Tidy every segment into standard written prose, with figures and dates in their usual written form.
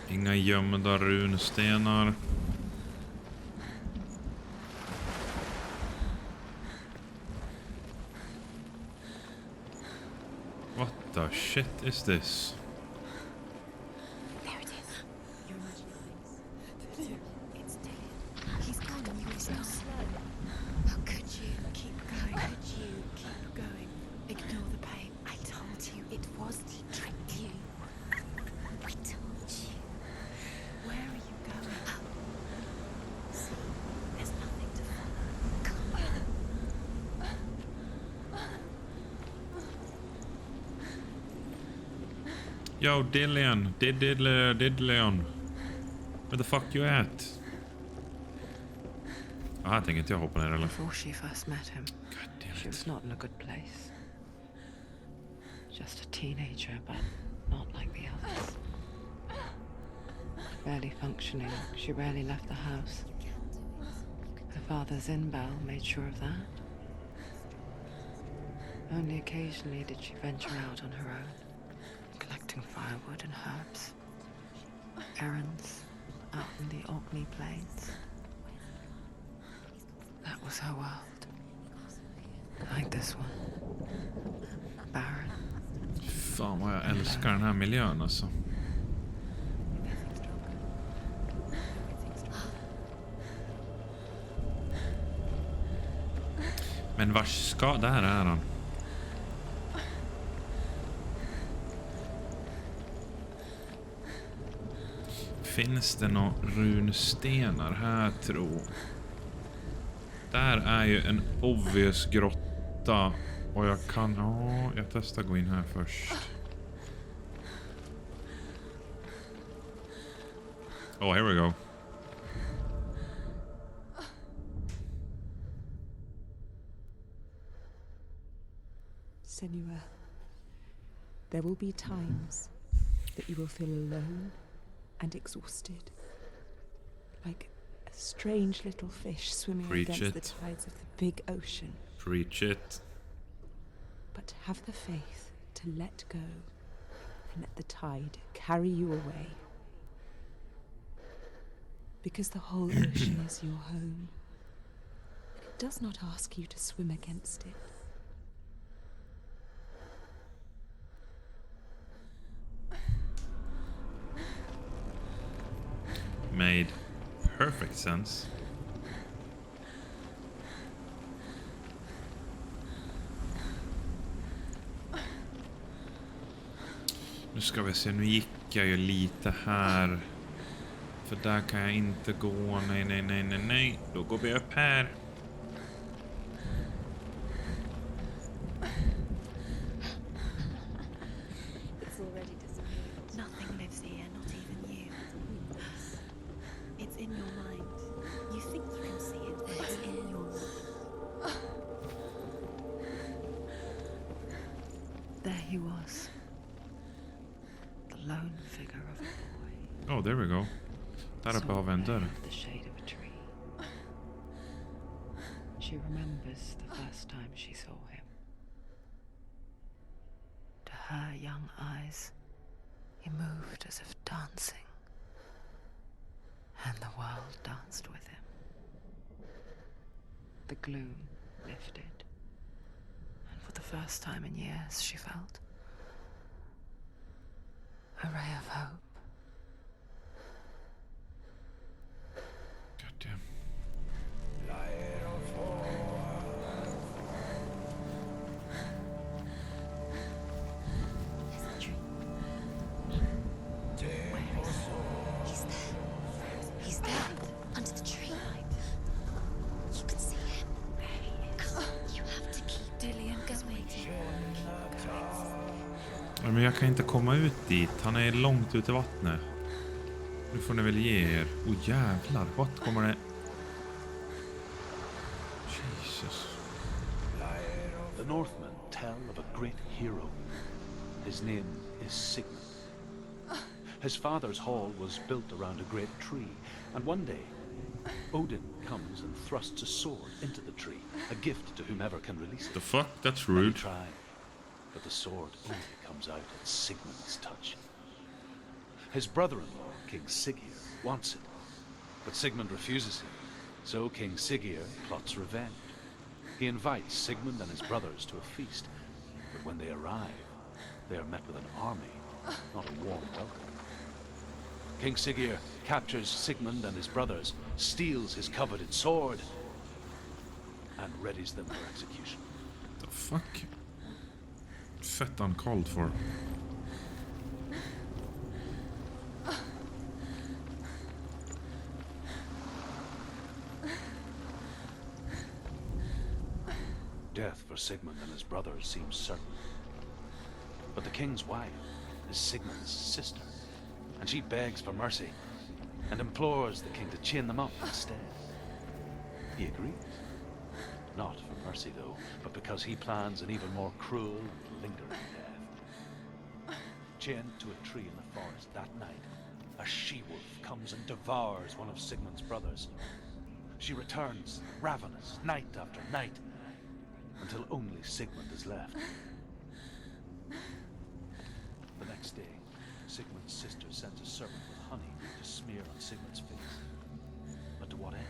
Inga gömda runstenar. What the shit is this? There it is. Your imagination. It's Dillion. He's gone and you were so slow. How could you keep going? How could you keep going? Ignore the pain. I told you it was to trick you. I told you. Where are you going? See, there's nothing to follow. Come on. Yo, Dillion. Dillion. Where the fuck you at? Ah, tänker inte jag hoppa ner eller? Before she first met him, God damn she was it. not in a good place. Just a teenager, but not like the others. Barely functioning, she rarely left the house. Her father's in-bell made sure of that. Only occasionally did she venture out on her own, collecting firewood and herbs. Errands out in the Orkney Plains. That was her world. Like this one. Barren. Fan vad jag älskar den här miljön alltså. Men vars ska... Där är han. Finns det några runstenar här tro? Där är ju en obvious grotta. Och jag kan... Ja, jag testar gå in här först. Oh, here we go. Senua, there will be times that you will feel alone and exhausted, like a strange little fish swimming Preach against it. the tides of the big ocean. Preach it. But have the faith to let go and let the tide carry you away. Because the whole ocean is your home. It does not ask you to swim against it. Made perfect sense. Nu ska vi se, nu gick jag ju lite här. För där kan jag inte gå. Nej. Då går vi upp här. It's already disappeared. Nothing lives here, not even you. It's in your mind. You think you can see it, but it's in your mind. There he was. The lone figure of a boy. Oh, there we go. Där uppe har vi en dörr. The shade of a tree. She remembers the first time she saw him. To her young eyes, he moved as if dancing. And the world danced with him. The gloom lifted. And for the first time in years, she felt a ray of hope. Goddamn. He's there, under the tree. You can see him. There he is. Come on, you have to keep Dillion going. Ja, men jag kan inte komma ut dit. Han är långt ute i vattnet. Nu får ni väl ge er. Oh jävlar, vad kommer det? Jesus. The Northmen tell of a great hero. His name is Sigmund. His father's hall was built around a great tree, and one day Odin comes and thrusts a sword into the tree, a gift to whomever can release it. The fuck? That's Many rude. try, but the sword only comes out at Sigmund's touch. His brother-in-law, King Siggeir wants it, but Sigmund refuses him. So King Siggeir plots revenge. He invites Sigmund and his brothers to a feast, but when they arrive, they are met with an army, not a warm welcome. King Siggeir captures Sigmund and his brothers, steals his coveted sword, and readies them for execution. The fuck? Fett uncalled for. Death for Sigmund and his brothers seems certain. But the king's wife is Sigmund's sister, and she begs for mercy and implores the king to chain them up instead. He agrees. Not for mercy, though, but because he plans an even more cruel and lingering death. Chained to a tree in the forest that night, a she-wolf comes and devours one of Sigmund's brothers. She returns, ravenous, night after night, until only Sigmund is left. The next day, Sigmund's sister sends a servant with honey to smear on Sigmund's face. But to what end?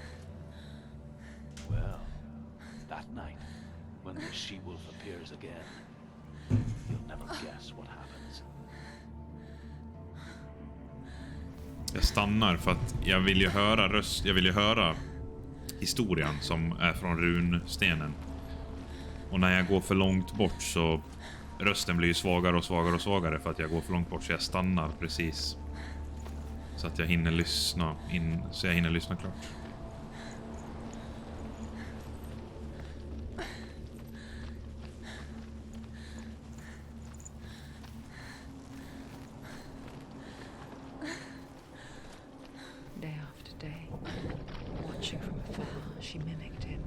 Well, that night, when the she-wolf appears again, you'll never guess what happens. Jag stannar för att jag vill ju höra jag vill ju höra historien som är från runstenen. Och när jag går för långt bort så rösten blir ju svagare och svagare och svagare för att jag går för långt bort, så jag stannar precis så att jag hinner lyssna klart. Day after day, watching from afar, she mimicked him,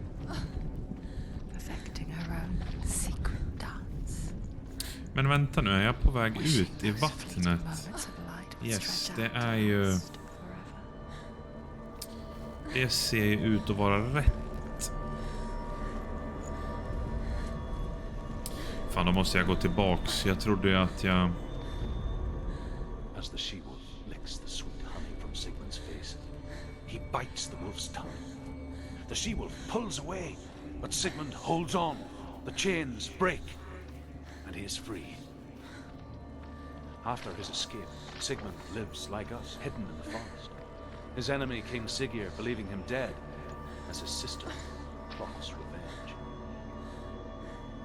perfecting her own secret dance. Men vänta nu, är jag på väg ut i vattnet? Yes, det är ju... Det ser ju ut att vara rätt. Fan, då måste jag gå tillbaks. Jag trodde ju att jag... As the she-wolf licks the sweet honey from Sigmund's face, he bites the wolf's tongue. The she-wolf pulls away, but Sigmund holds on. The chains break, and he is free. After his escape, Sigmund lives like us, hidden in the forest. His enemy, King Siggeir, believing him dead, as his sister plots revenge.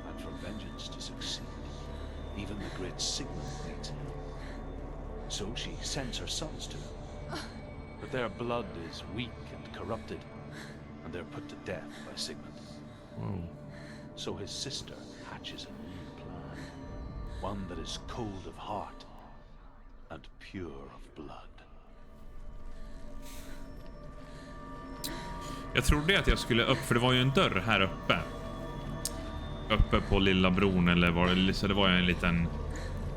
And for vengeance to succeed, even the great Sigmund needs him. So she sends her sons to him. But their blood is weak and corrupted, and they're put to death by Sigmund. Wow. So his sister hatches a new plan, one that is cold of heart and pure of blood. Jag trodde att jag skulle upp, för det var ju en dörr här uppe. Uppe på lilla bron, eller var det, så det var ju en liten...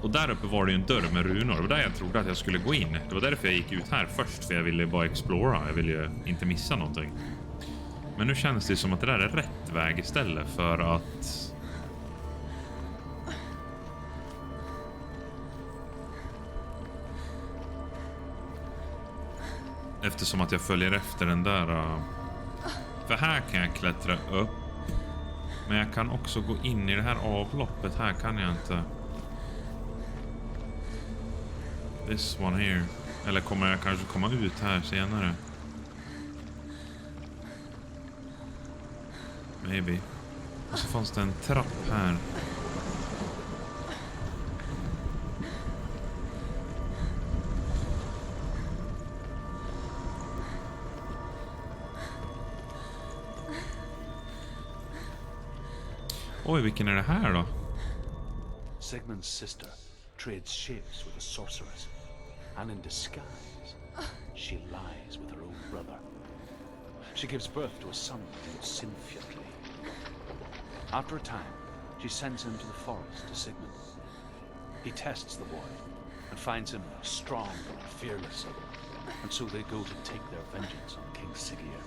Och där uppe var det ju en dörr med runor. Det var där jag trodde att jag skulle gå in. Det var därför jag gick ut här först, för jag ville bara explora. Jag ville ju inte missa någonting. Men nu känns det som att det där är rätt väg istället, för att... Eftersom att jag följer efter den där... För här kan jag klättra upp. Men jag kan också gå in i det här avloppet. Här kan jag inte. This one here. Eller kommer jag kanske komma ut här senare? Maybe. Och så fanns det en trapp här. Oj, vilken är det här då? Sigmund's sister trades shapes with a sorceress, and in disguise, she lies with her own brother. She gives birth to a son named Sinfjotli. After a time, she sends him to the forest to Sigmund. He tests the boy and finds him strong and fearless, and so they go to take their vengeance on King Siggeir.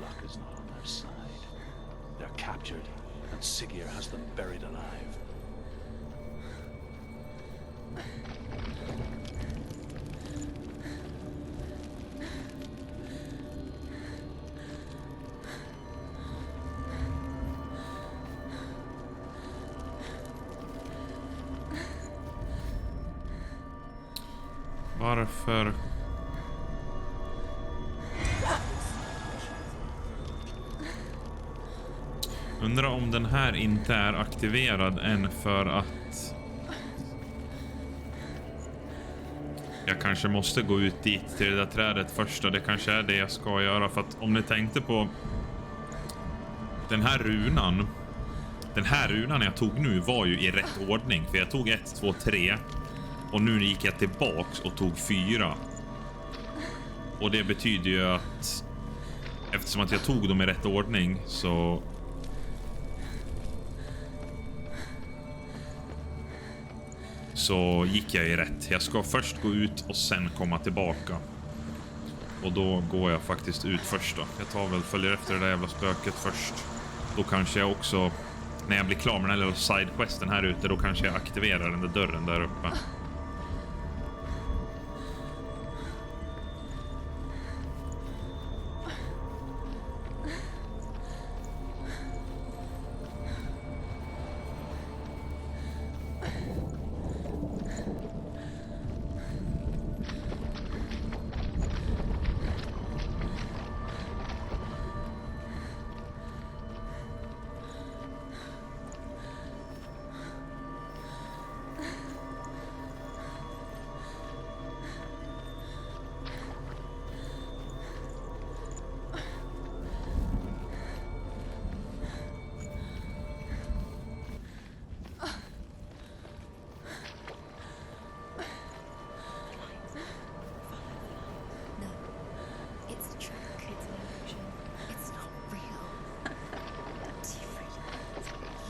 Luck is not on their side. They're captured, and Siggeir has them buried alive. Varför? Undrar om den här inte är aktiverad än för att jag kanske måste gå ut dit till det där trädet först. Och det kanske är det jag ska göra. För att om ni tänkte på den här runan. Den här runan jag tog nu var ju i rätt ordning. För jag tog 1, 2, 3. Och nu gick jag tillbaks och tog 4. Och det betyder ju att eftersom att jag tog dem i rätt ordning så gick jag i rätt. Jag ska först gå ut och sen komma tillbaka. Och då går jag faktiskt ut först då. Jag följer efter det där jävla spöket först. Då kanske jag också, när jag blir klar med den här lilla sidequesten här ute, då kanske jag aktiverar den där dörren där uppe. It's a trick. It's an illusion. It's not real.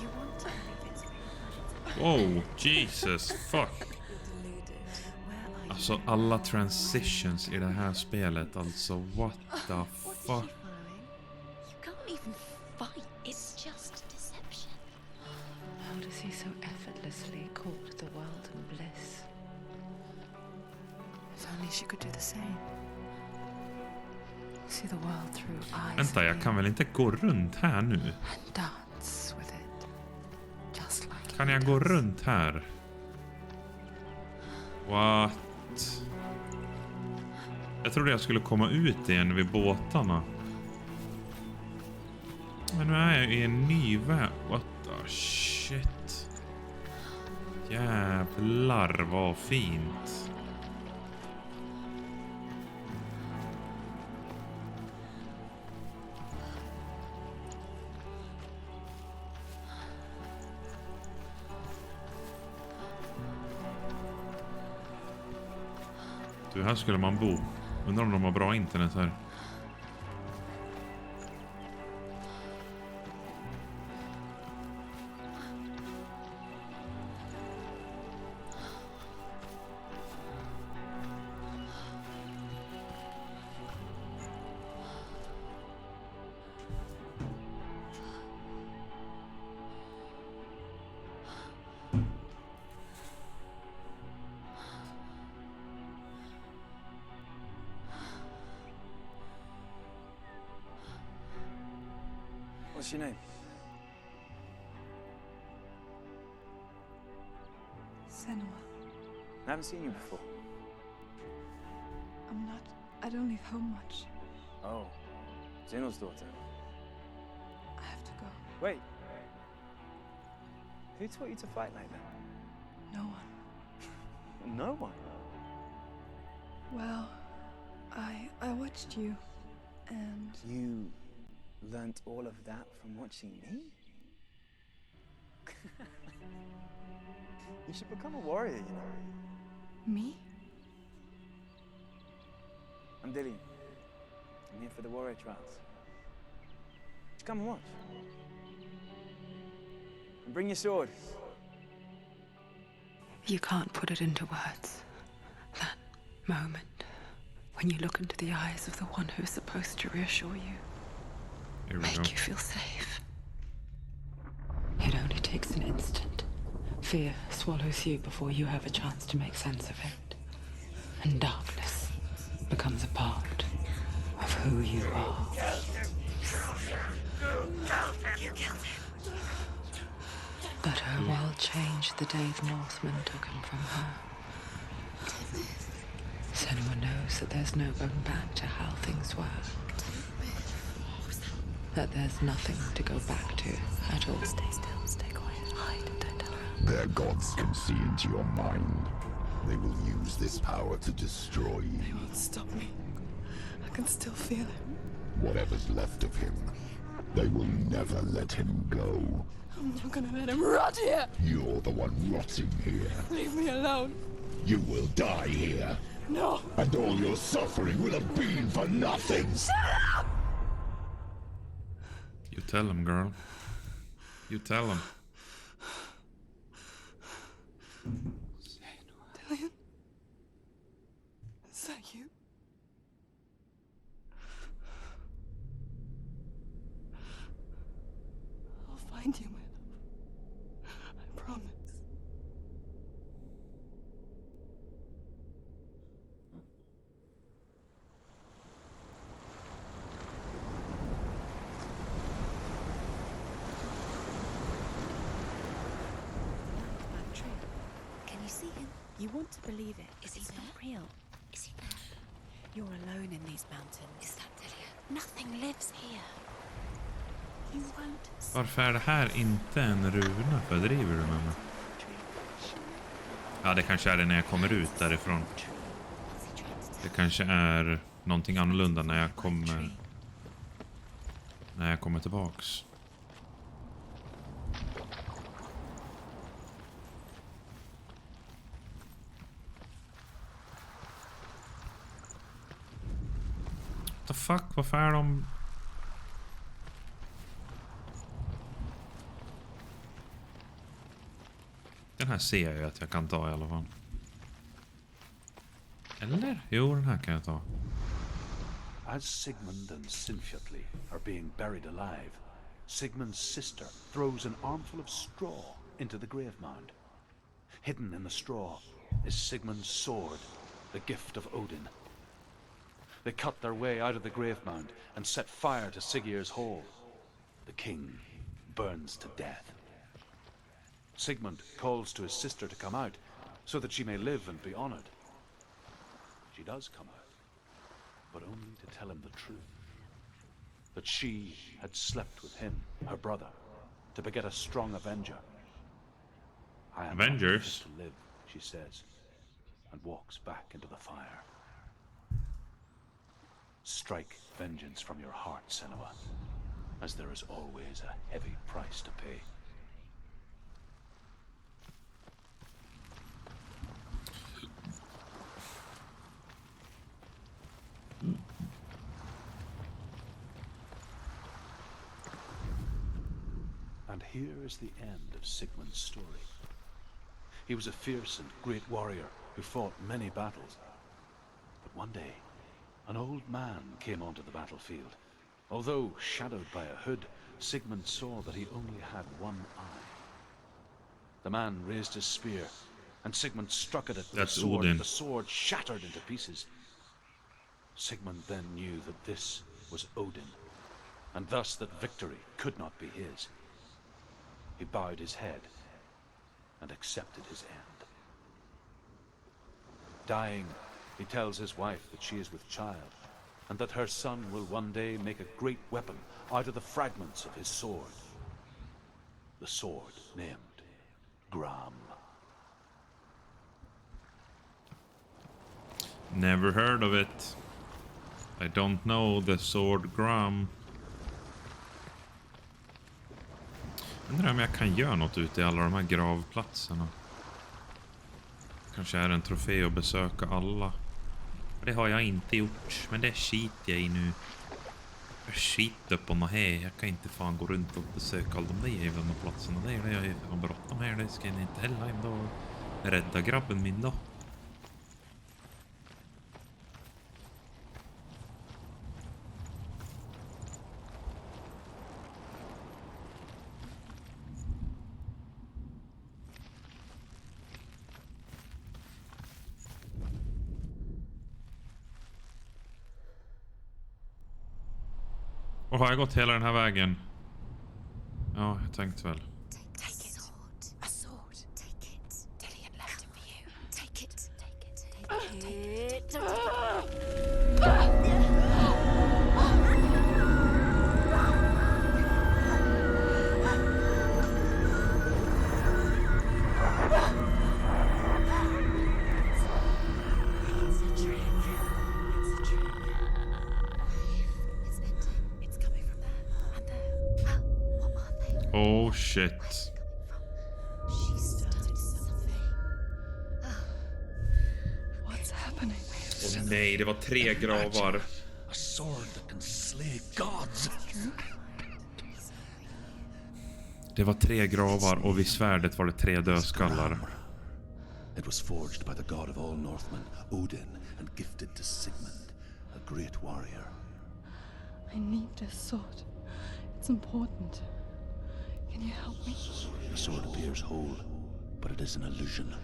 You want to believe it's real. Wow, Jesus, fuck. Alltså alla transitions i det här spelet, alltså what the What is fuck. she following? You can't even fight. It's just deception. How does he so effortlessly court the world and bliss? If only she could do the same. See the world through eyes. Vänta, jag kan väl inte gå runt här nu? And dance with it. Just like Kan he jag gå does. runt här? What? Jag trodde jag skulle komma ut igen vid båtarna. Men nu är jag i en ny värld. What the shit? Jävlar vad fint. Du, här skulle man bo. Undrar om de har bra internet här. What's your name? Senua. I haven't seen you before. I don't leave home much. Oh, Zeno's daughter. I have to go. Wait. Who taught you to fight like that? No one. No one. Well, I watched you, and You learnt all of that from watching me? You should become a warrior, you know. me? I'm Dillion. I'm here for the warrior trials. Just come and watch. And bring your sword. You can't put it into words. That moment when you look into the eyes of the one who is supposed to reassure you, Here we make go. you feel safe. It only takes an instant. Fear swallows you before you have a chance to make sense of it. And darkness becomes a part of who you are. But her world changed the day the Northmen took him from her. Senua knows that there's no going back to how things were. That there's nothing to go back to at all. Stay still, stay quiet, hide, don't tell her. Their gods can see into your mind. They will use this power to destroy They you. won't stop me. I can still feel it. Whatever's left of him, they will never let him go. I'm not gonna let him rot here. You're the one rotting here. Leave me alone. You will die here. No. And all your suffering will have been for nothing. You tell him, girl. You tell him. Dillion? Is that you? I'll find you, my love. I promise. Can you see him? You want to believe it. Is he not real? Is he there? You're alone in these mountains. Is that Dillion? Nothing lives here. You won't. Varför är det här inte en runa? Fördriver du med mig? Ja, det kanske är det när jag kommer ut därifrån. Det kanske är någonting annorlunda när jag kommer tillbaks. What the fuck? Varför är de... Den här ser jag ju att jag kan ta i alla fall. Eller? Jo, den här kan jag ta. As Sigmund and Sinfjotli are being buried alive, Sigmund's sister throws an armful of straw into the grave mound. Hidden in the straw is Sigmund's sword, the gift of Odin. They cut their way out of the grave mound and set fire to Siggeir's hall. The king burns to death. Sigmund calls to his sister to come out so that she may live and be honored. She does come out, but only to tell him the truth. That she had slept with him, her brother, to beget a strong avenger. I am not Avengers? fit to live, she says, and walks back into the fire. Strike vengeance from your heart, Senua, as there is always a heavy price to pay. And here is the end of Sigmund's story. He was a fierce and great warrior who fought many battles. But one day, an old man came onto the battlefield. Although shadowed by a hood, Sigmund saw that he only had one eye. The man raised his spear, and Sigmund struck at it with That's a sword. Odin. The sword shattered into pieces. Sigmund then knew that this was Odin, and thus that victory could not be his. He bowed his head and accepted his end. Dying, he tells his wife that she is with child, and that her son will one day make a great weapon out of the fragments of his sword. The sword named Gram. Never heard of it. I don't know the sword Gram. Undrar om jag kan göra något ute i alla de här gravplatserna. Kanske är en trofé att besöka alla. Det har jag inte gjort, men det skiter jag i nu. Jag skiter på något här. Jag kan inte fan gå runt och besöka alla de där jävla platserna. Det är det jag har bråttom här. Det ska jag inte Helheim då. Rädda grabben min då. Och har jag gått hela den här vägen? Ja, jag tänkte väl. Take it. A sword. Take it. Dillion left it for you. Take it. Take it. Take it. Oh shit. She started something. What's happening? Åh nej, det var 3 gravar. A sword that can slay gods. Det var 3 gravar och vid svärdet var det 3 dödskallar. It was forged by the god of all Northmen, Odin, and gifted to Sigmund, a great warrior. I need this sword. It's important. Can you help me? The sword appears whole, but it is an illusion.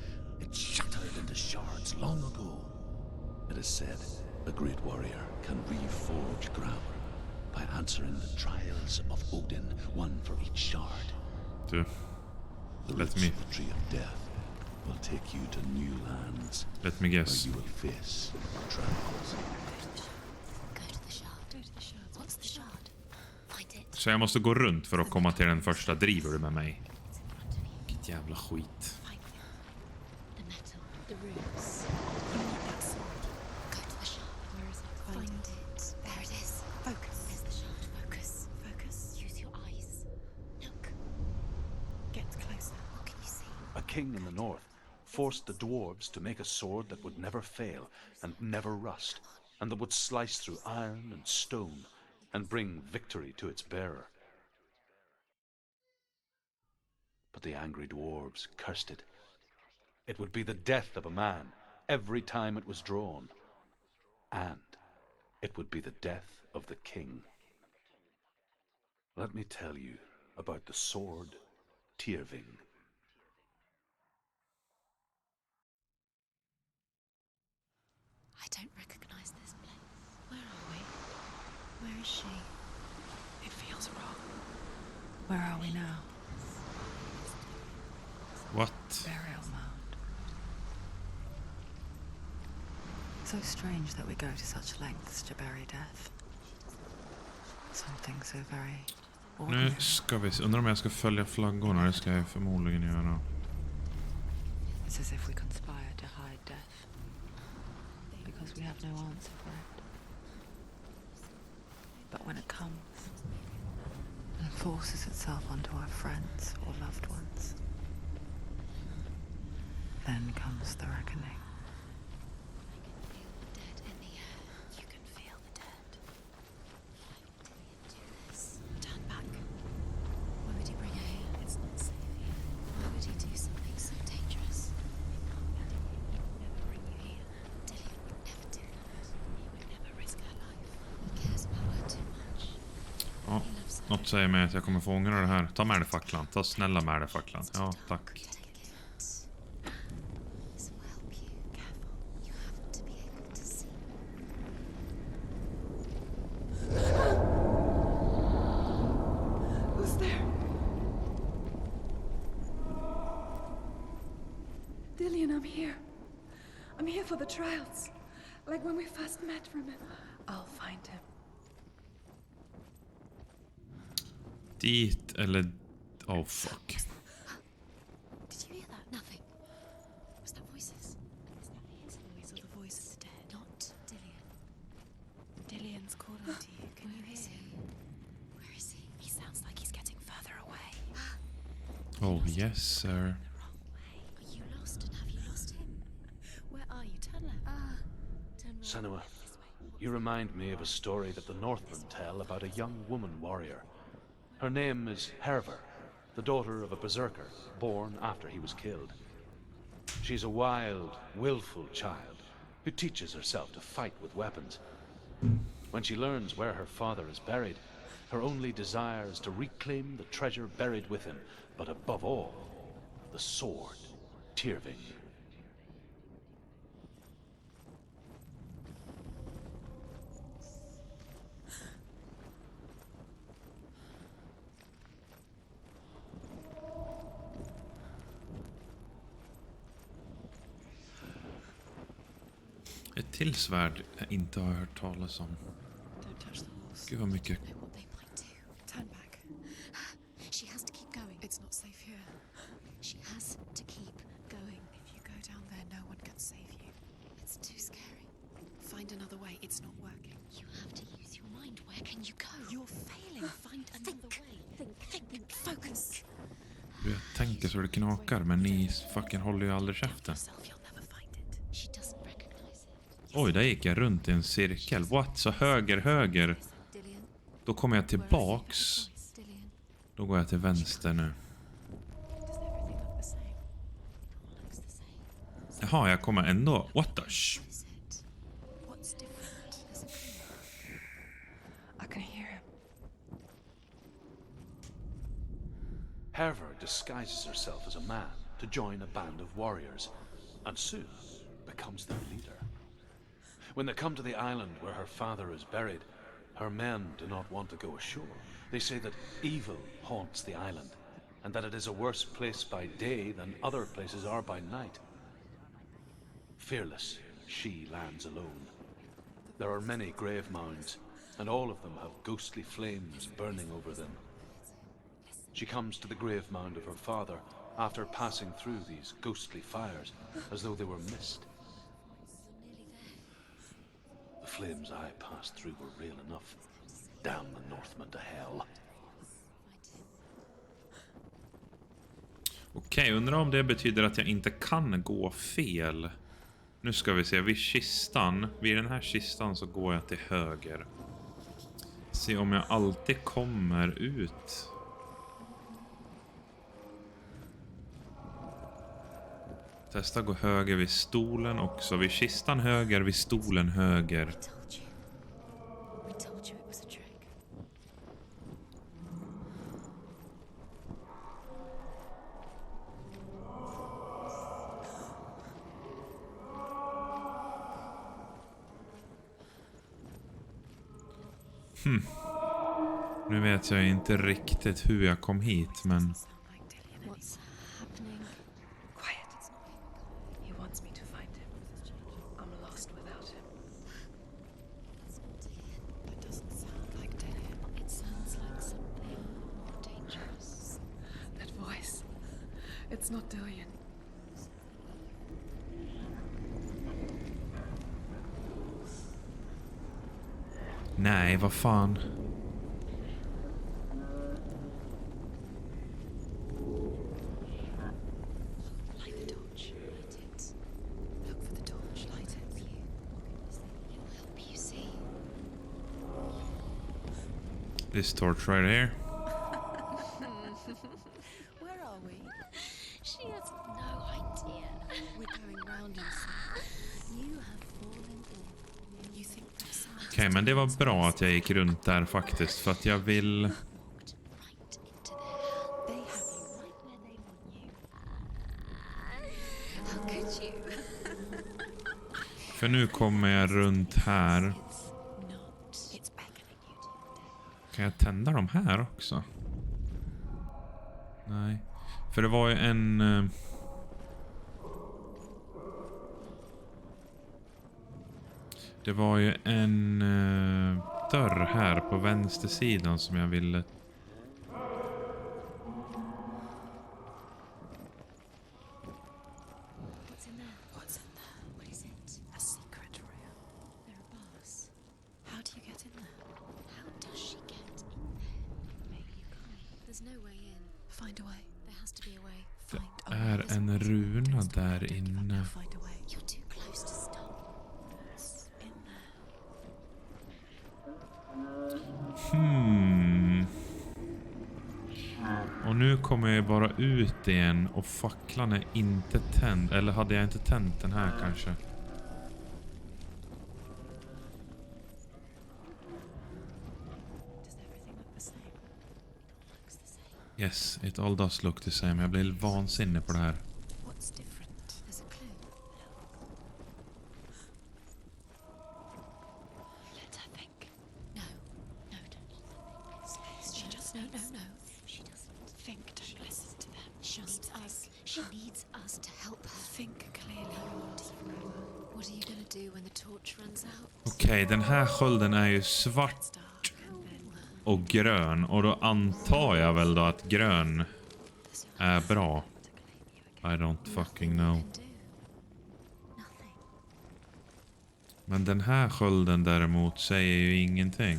It shattered into shards long ago. It is said a great warrior can reforge ground by answering the trials of Odin, one for each shard. Du, The let roots me of the tree of death will take you to new lands let me where guess. you will face trials. Go to the shard. What's the shard? Find it. Så jag måste gå runt för att komma till den första. Driver du med mig? It's in front of you. Vilket jävla skit. Find it. The metal, the runes. You need that sword. Go to the shard. Where is it? Find it. There it is. Focus. There's the shard. Focus. Focus. Use your eyes. Look. Get closer. What can you see? A king in the north forced the dwarves to make a sword that would never fail and never rust, and that would slice through iron and stone and bring victory to its bearer. But the angry dwarves cursed it. It would be the death of a man every time it was drawn, and it would be the death of the king. Let me tell you about the sword Tyrving. I don't recognize this place. Where are we? Where is she? It feels wrong. Where are we now? What? Burial mound. So strange that we go to such lengths to bury death. Something so very ordinary. Nu ska vi se. Undrar om jag ska följa flaggorna. Det ska jag förmodligen göra. It's as if we conspire to hide death. Because we have no answer for it. But when it comes and forces itself onto our friends or loved ones, then comes the reckoning. Feel the dead in the air. You can feel the dead. Dillion, do this. Turn back. Why would he bring her here? It's not safe here. Why would he do something so dangerous? Dillion would never bring you here. Dillion would never do that. He would never risk her life. He cares about her too much. Ja, något säger mig att jag kommer få ångra det här. Ta med det facklan. Ta snälla med det facklan. Ja, tack. Take it. This will help you. Careful. You have to be able to see. Who's there? Dillion, I'm here. I'm here for the trials. Like when we first met, remember? I'll find him. Dit eller... Oh fuck. Did you hear that? Nothing. Was that voices? Is that his voice or the voice of the dead? Not Dillion. Dillion's calling to you. Can you hear him? Where is he? He sounds like he's getting further away. Oh yes sir. Wrong way. Are you lost and have you lost him? Where are you? Turn left. Turn right. Senua, This way. you remind me of a story that the Northmen tell about a young woman warrior. Her name is Herver, the daughter of a berserker, born after he was killed. She's a wild, willful child who teaches herself to fight with weapons. When she learns where her father is buried, her only desire is to reclaim the treasure buried with him, but above all, the sword, Tyrving. till svärd jag inte har hört talas om. Gud vad mycket. Know what they might do. Turn back. She has to keep going. It's not safe here. She has to keep going. If you go down there, no one can save you. It's too scary. Find another way. It's not working. You have to use your mind. Where can you go? You're failing. Find another way. Think. Focus. Jag tänker så det knakar, men ni fucking håller ju aldrig käften. Yourself, you'll never find it. She doesn't recognize it. Oj, där gick jag runt i en cirkel. What? Så höger. Dillion, Då kommer jag tillbaks. Dillion. Då går jag till vänster nu. Does everything look the same? It all looks the same. Jaha, jag kommer ändå. What the sh... What is it? What's different? There's a clue. I can hear him. Herver disguises herself as a man to join a band of warriors, and soon becomes their leader. When they come to the island where her father is buried, her men do not want to go ashore. They say that evil haunts the island, and that it is a worse place by day than other places are by night. Fearless, she lands alone. There are many grave mounds, and all of them have ghostly flames burning over them. She comes to the grave mound of her father after passing through these ghostly fires, as though they were mist. The flames I passed through were real enough. Damn the Northmen to hell. Okej, undrar om det betyder att jag inte kan gå fel. Nu ska vi se, vid den här kistan så går jag till höger. Se om jag alltid kommer ut. Testa gå höger vid stolen också. Vid kistan höger, vid stolen höger. We told you it was a trick. Nu vet jag inte riktigt hur jag kom hit, men... What's happening? Quiet. He wants me to find him. I'm lost without him. That doesn't sound like Dillion. It sounds like something more dangerous. That voice. It's not Dillion. Nej, vad fan. Light the torch. Light it. Look for the torch. Light it. It'll help you see. This torch right here. Where are we? She has no idea. We're going round in circles. You have fallen in. You think that's Okej, men det var bra att jag gick runt där faktiskt, för att jag vill... walked right into their They have you right where they want you. How could you? För nu kommer jag runt här. Not. It's beckoning you to your death. Kan jag tända de här också? Nej. För det var ju en... Det var ju en dörr här på vänstersidan som jag ville... What's in there? What's in there? What is it? A secret room. There are bars. How do you get in there? How does she get in there? Maybe you can't. There's no way in. Find a way. There has to be a way. Det Find a way. är There's en a way. runa Don't stop. där Don't give up inne. now. Find a way. You're too close to stop. What's in there? Och nu kommer jag bara ut igen och facklan är inte tänd. Eller hade jag inte tänt den här kanske? Does everything look the same? It all looks the same. Yes, it all does look the same. Jag blir vansinnig på det här. What's different? There's a clue. Let her think. No, don't let her think. She just no. She doesn't think. Don't listen to them. She needs us. She needs us to help her. Think clearly. What What are you gonna do when the torch runs out? Okej, den här skölden är ju svart It's dark and then och grön. Och då antar jag väl då att grön är bra. I don't fucking know. can do. Nothing. Men den här skölden däremot säger ju ingenting.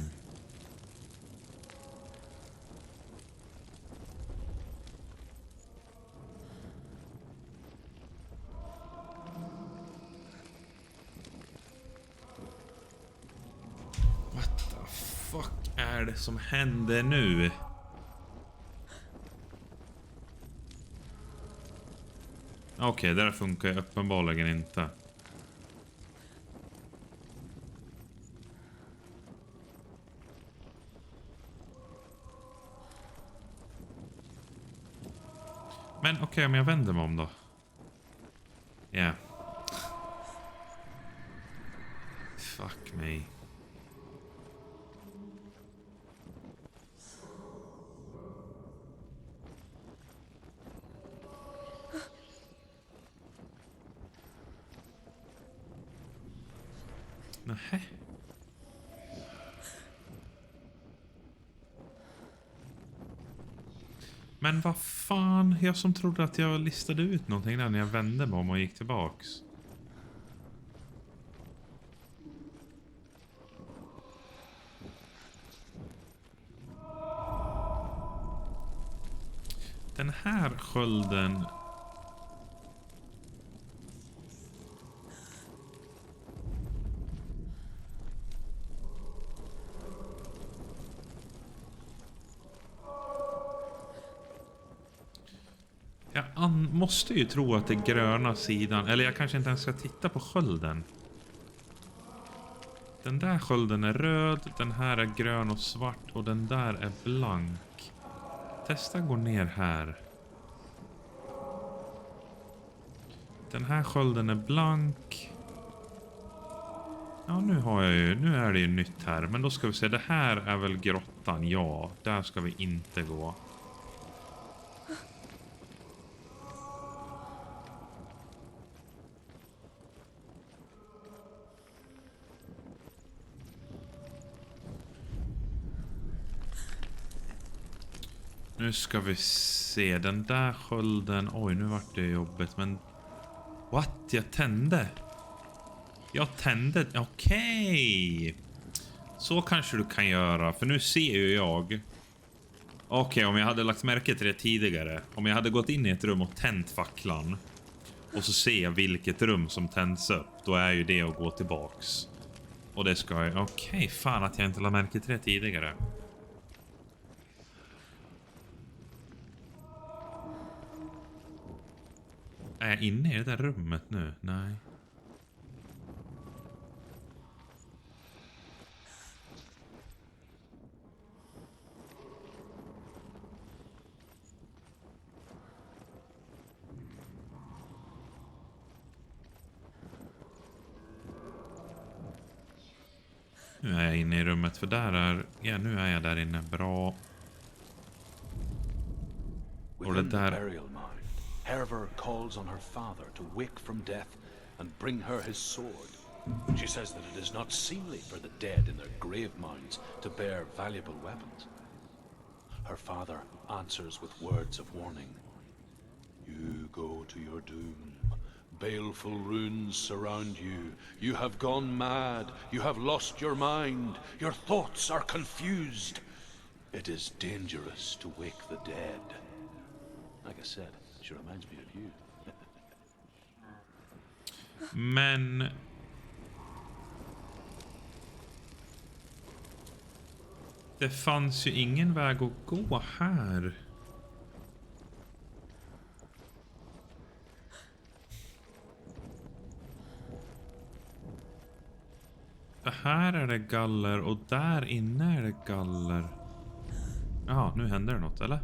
What the fuck är det som händer nu? Okej, det där funkar ju uppenbarligen inte. Men okej, om jag vänder mig om då. Ja. Yeah. Fuck me. Nähä. Men vad fan, jag som trodde att jag listade ut någonting där när jag vände mig om och gick tillbaks. Den här skölden... Jag måste ju tro att det är gröna sidan. Eller jag kanske inte ens ska titta på skölden. Den där skölden är röd. Den här är grön och svart. Och den där är blank. Testa gå ner här. Den här skölden är blank. Ja, nu är det ju nytt här. Men då ska vi se. Det här är väl grottan. Ja, där ska vi inte gå. Nu ska vi se. Den där skölden. Oj, nu vart det jobbigt. Men... What? Jag tände. Jag tände. Okej. Så kanske du kan göra. För nu ser ju jag. Okej, om jag hade lagt märke till det tidigare. Om jag hade gått in i ett rum och tänt facklan. Och så ser jag vilket rum som tänds upp. Då är ju det att gå tillbaks. Och det ska jag... Okej, fan att jag inte lade märke till det tidigare. Är jag inne i det där rummet nu? Nej. Nu är jag inne i rummet för där är... Ja, nu är jag där inne. Bra. Och det där... Herver calls on her father to wake from death and bring her his sword. She says that it is not seemly for the dead in their grave mounds to bear valuable weapons. Her father answers with words of warning. You go to your doom. Baleful runes surround you. You have gone mad. You have lost your mind. Your thoughts are confused. It is dangerous to wake the dead. Like I said, she reminds me of you. Men... Det fanns ju ingen väg att gå här. Här är det galler och där inne är det galler. Ja, nu händer det något, eller?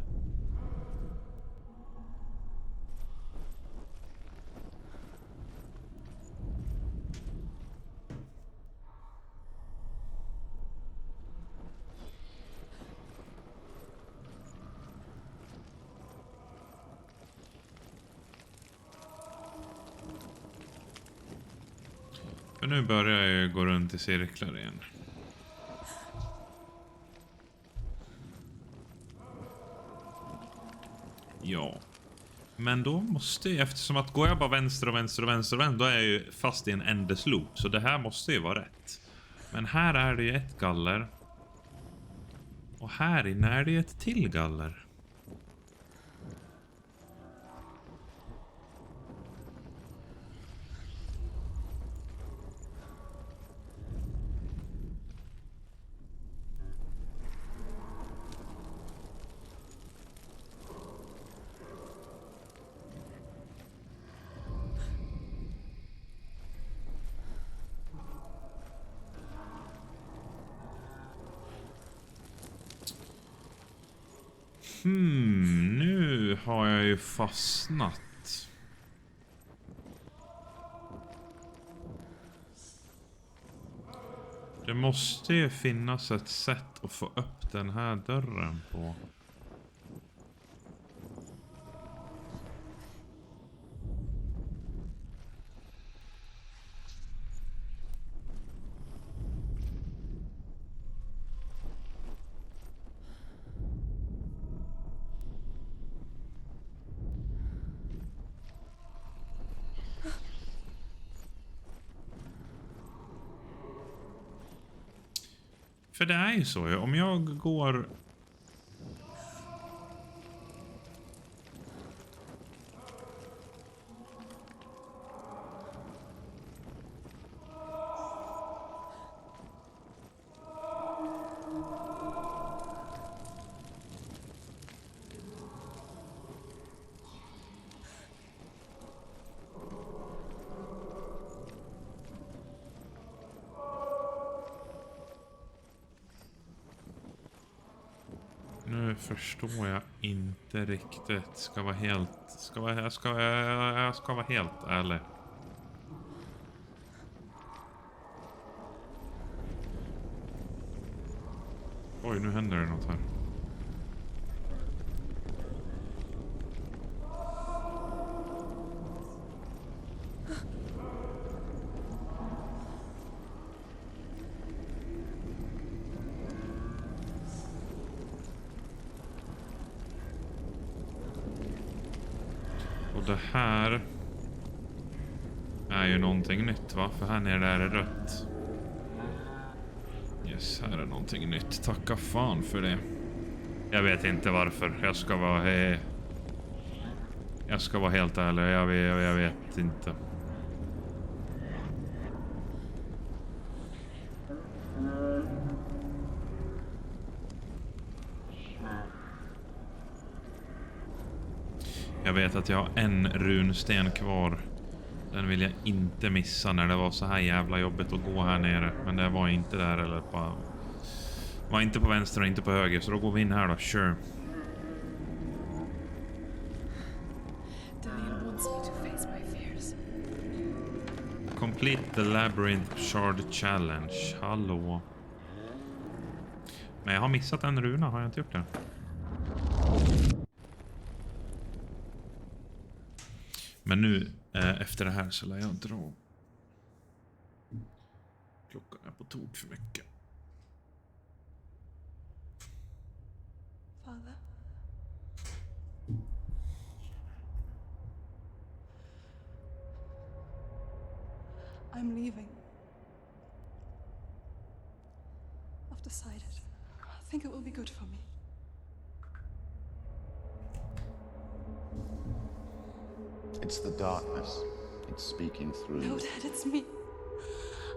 nu börjar jag ju gå runt i cirklar igen. Ja. Men då måste jag, eftersom att går jag bara vänster och vänster och vänster och vänster, då är jag ju fast i en endless loop. Så det här måste ju vara rätt. Men här är det ju ett galler. Och här inne är det ju ett till galler. Nu har jag ju fastnat. Det måste ju finnas ett sätt att få upp den här dörren på. För det är ju så, om jag går... Nu förstår jag inte riktigt. Ska vara helt... Jag ska vara helt ärlig. Oj, nu händer det något här. Och det här är ju någonting nytt, va? För här nere är det rött. Yes, här är någonting nytt. Tacka fan för det. Jag vet inte varför. Jag ska vara helt ärlig. Jag vet inte. Jag vet att jag har en runsten kvar. Den vill jag inte missa när det var så här jävla jobbigt att gå här nere. Men det var inte där eller på... Var inte på vänster och inte på höger. Så då går vi in här då, sure. Dillion wants me to face my fears. Complete the labyrinth shard challenge. Hallå. Men jag har missat en runa, har jag inte gjort det? Men nu, efter det här så lär jag dra. Klockan är på tok för mycket. Father? I'm leaving. I've decided. I think it will be good for me. It's the darkness. It's speaking through. No, Dad, it's me.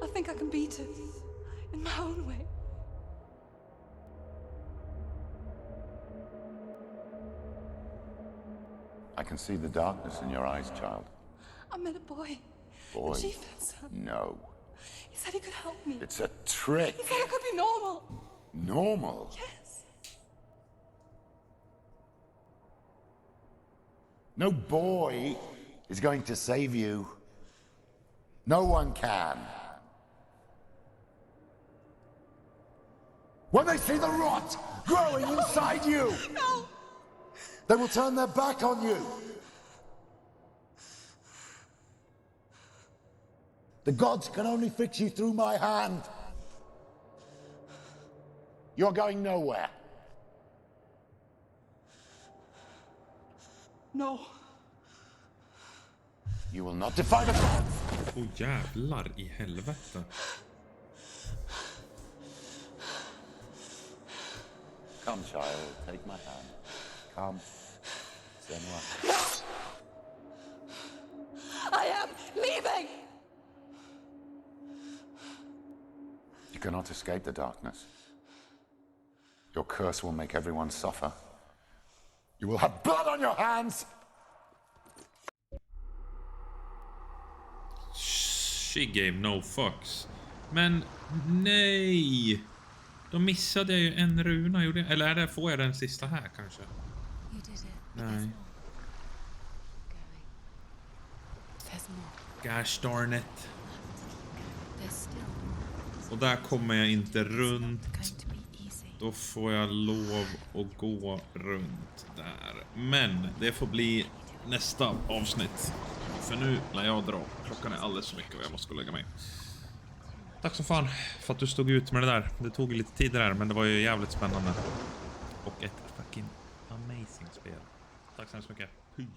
I think I can beat it. In my own way. I can see the darkness in your eyes, child. I met a boy. Boy. The chieftain's son. No. He said he could help me. It's a trick. He said I could be normal. Normal? Yes. No boy is going to save you. No one can. When they see the rot growing inside you, No. they will turn their back on you. The gods can only fix you through my hand. You're going nowhere. No. You will not defy the gods. Åh jävlar i helvete. Come, child, take my hand. Come. Senua. I am leaving! You cannot escape the darkness. Your curse will make everyone suffer. You will have blood on your hands! She gave no fucks. Men nej! Då missade jag ju en runa. Eller är det, får jag den sista här kanske? You did it. Nej. Going. There's more. Gosh darn it. There's still more. Och där kommer jag inte runt. Going to be easy. Då får jag lov att gå runt där. Men det får bli nästa avsnitt. För nu när jag drar. Klockan är alldeles för mycket och jag måste gå och lägga mig. Tack så fan för att du stod ut med det där. Det tog lite tid där, men det var ju jävligt spännande. Och ett fucking amazing spel. Tack så hemskt mycket. Peace.